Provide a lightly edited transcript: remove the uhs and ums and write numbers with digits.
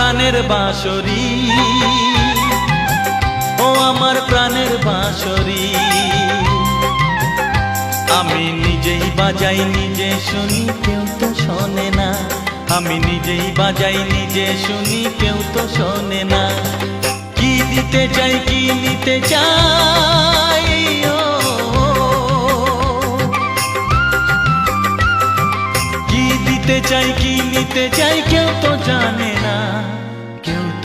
প্রাণের বাঁশরি, ও আমার প্রাণের বাঁশরি। আমি নিজেই বাজাই নিজে শুনি, কেউ তো শোনে না। আমি নিজেই বাজাই নিজে শুনি, কেউ তো শোনে না। কি দিতে চাই কি নিতে চাই, কি দিতে চাই কি নিতে চাই, কেউ তো জানে না।